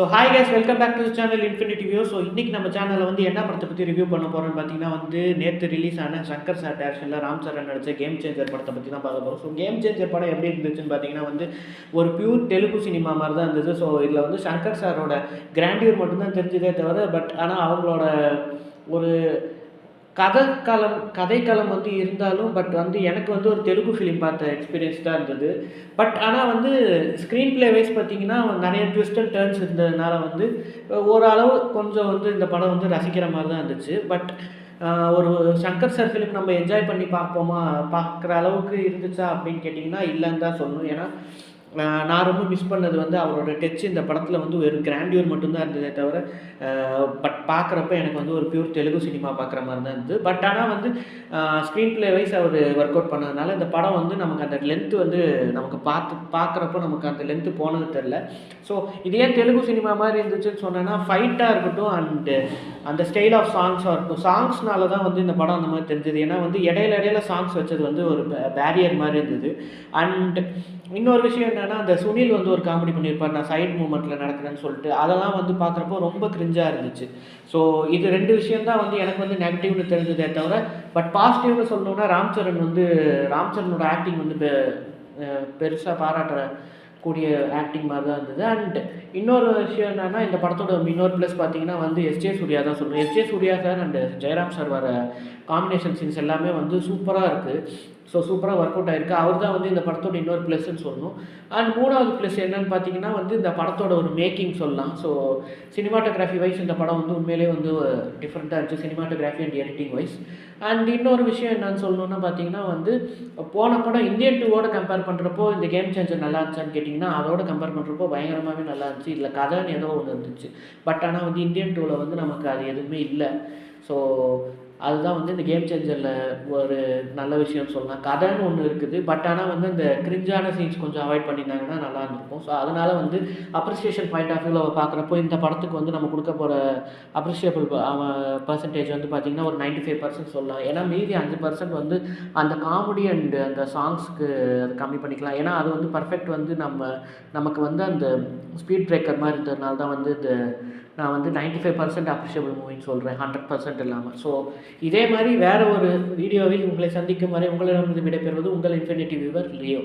So hi guys, welcome back to channel infinity view. So இன்றைக்கி நம்ம சேனலில் வந்து என்ன படத்தை பற்றி ரிவ்யூ பண்ண போகிறோம்னு பார்த்தீங்கன்னா வந்து நேற்று ரிலீஸ் ஆன சங்கர் சார் டேரக்ஷனில் ராம் சரண் நடித்த கேம் சேஞ்சர் படத்தை பற்றி தான் பார்க்க போகிறோம். ஸோ கேம் சேஞ்சர் படம் எப்படி இருந்துச்சுன்னு பார்த்தீங்கன்னா வந்து ஒரு பியூர் தெலுங்கு சினிமா மாதிரி தான் இருந்தது. ஸோ இதில் வந்து சங்கர் சாரோட கிராண்டியூர் மட்டும்தான் தெரிஞ்சதே தவிர ஆனால் அவங்களோட ஒரு கதைக்களம் வந்து இருந்தாலும் வந்து எனக்கு வந்து ஒரு தெலுங்கு ஃபிலிம் பார்த்த எக்ஸ்பீரியன்ஸ் தான் இருந்தது. ஆனால் வந்து ஸ்க்ரீன் ப்ளே வைஸ் பார்த்தீங்கன்னா நிறைய ட்விஸ்ட் அண்ட் டர்ன்ஸ் இருந்ததுனால வந்து ஓரளவு கொஞ்சம் வந்து இந்த படம் வந்து ரசிக்கிற மாதிரி தான் இருந்துச்சு. ஒரு சங்கர் சார் ஃபிலிம் நம்ம என்ஜாய் பண்ணி பார்க்குற அளவுக்கு இருந்துச்சா அப்படின்னு கேட்டிங்கன்னா இல்லைன்னு தான் சொல்லணும். ஏன்னா நான் ரொம்ப மிஸ் பண்ணது வந்து அவரோட டச் இந்த படத்தில் வந்து ஒரு கிராண்டியூர் மட்டும்தான் இருந்ததே தவிர பார்க்குறப்ப எனக்கு வந்து ஒரு பியூர் தெலுங்கு சினிமா பார்க்குற மாதிரி தான் இருந்தது. ஆனால் வந்து ஸ்க்ரீன் ப்ளே வைஸ் அவர் ஒர்க் அவுட் பண்ணதுனால இந்த படம் வந்து நமக்கு அந்த லென்த்து வந்து நமக்கு பார்க்குறப்போ நமக்கு அந்த லென்த்து போனது தெரில. ஸோ இது ஏன் தெலுங்கு சினிமா மாதிரி இருந்துச்சுன்னு சொன்னேன்னா ஃபைட்டாக இருக்கட்டும் அண்டு அந்த ஸ்டைல் ஆஃப் சாங்ஸாக இருக்கட்டும், சாங்ஸ்னால தான் வந்து இந்த படம் அந்த மாதிரி தெரிஞ்சது. ஏன்னா வந்து இடையில சாங்ஸ் வச்சது வந்து ஒரு பேரியர் மாதிரி இருந்தது. அண்ட் இன்னொரு விஷயம் என்னென்னா அந்த சுனில் வந்து ஒரு காமெடி பண்ணியிருப்பார், நான் சைட் மூமெண்ட்டில் நடக்கிறேன்னு சொல்லிட்டு, அதெல்லாம் வந்து பார்க்குறப்போ ரொம்ப கிரிஞ்சாக இருந்துச்சு. ஸோ இது 2 விஷயம் தான் வந்து எனக்கு வந்து நெகட்டிவ்னு தெரிஞ்சதே தவிர பாசிட்டிவ்னு சொல்லணுன்னா ராம் சரணோட ஆக்டிங் வந்து பெருசாக பாராட்டக்கூடிய ஆக்டிங் மாதிரி தான் இருந்தது. அண்ட் இன்னொரு விஷயம் என்னென்னா இந்த படத்தோட இன்னொரு ப்ளஸ் பார்த்தீங்கன்னா வந்து எஸ்ஜே சூர்யா தான் சொல்லணும். SJ Suryah sir and Jayaram sir வர காம்பினேஷன் சீன்ஸ் எல்லாமே வந்து சூப்பராக இருக்குது. ஸோ சூப்பராக ஒர்க் அவுட் ஆகிருக்கு. அவர் தான் வந்து இந்த படத்தோட இன்னொரு ப்ளஸ்ன்னு சொல்லணும். அண்ட் 3வது ப்ளஸ் என்னென்னு பார்த்தீங்கன்னா வந்து இந்த படத்தோட ஒரு மேக்கிங் சொல்லலாம். ஸோ சினிமாட்டோகிராஃபி வைஸ் இந்த படம் வந்து உண்மையிலே வந்து டிஃப்ரெண்ட்டாக இருந்துச்சு, cinematography and editing wise. And இன்னொரு விஷயம் என்னன்னு சொல்லணுன்னா பார்த்தீங்கன்னா வந்து போன படம் இந்தியன் 2வோட கம்பேர் பண்ணுறப்போ இந்த கேம் சேஞ்சர் நல்லா இருந்துச்சான்னு கேட்டிங்கன்னா அதோட கம்பேர் பண்ணுறப்போ பயங்கரமாகவே நல்லா இருந்துச்சு. இதில் கதைன்னு ஏதோ ஒன்று இருந்துச்சு. ஆனால் வந்து இந்தியன் 2வில் வந்து நமக்கு அது எதுவுமே இல்லை. ஸோ அதுதான் வந்து இந்த கேம் சேஞ்சரில் ஒரு நல்ல விஷயம்னு சொல்லலாம். கதைன்னு ஒன்று இருக்குது. ஆனால் வந்து இந்த கிரிஞ்சான சீன்ஸ் கொஞ்சம் அவாய்ட் பண்ணியிருந்தாங்கன்னா நல்லா இருந்திருக்கும். ஸோ அதனால் வந்து அப்ரிசியேஷன் பாயிண்ட் ஆஃப் வியூவில் பார்க்குறப்போ இந்த படத்துக்கு வந்து நம்ம கொடுக்க போகிற அப்ரிஷியபிள் பர்சன்டேஜ் வந்து பார்த்திங்கன்னா ஒரு 95% சொல்லலாம். ஏன்னா மீதி 5% வந்து அந்த காமெடி அண்டு அந்த சாங்ஸ்க்கு அது கம்மி பண்ணிக்கலாம். ஏன்னா அது வந்து பர்ஃபெக்ட் வந்து நமக்கு வந்து அந்த ஸ்பீட் பிரேக்கர் மாதிரி இருந்ததுனால தான் வந்து நான் வந்து 95% அப்ரிஷியபிள் மூவின்னு சொல்கிறேன், 100% இல்லாமல். ஸோ இதே மாதிரி வேறு ஒரு வீடியோவில் உங்களை சந்திக்கும் வரை உங்களிடமிருந்து விடைபெறுவது உங்கள் இன்ஃபினிட்டி வியூவர் லியோ.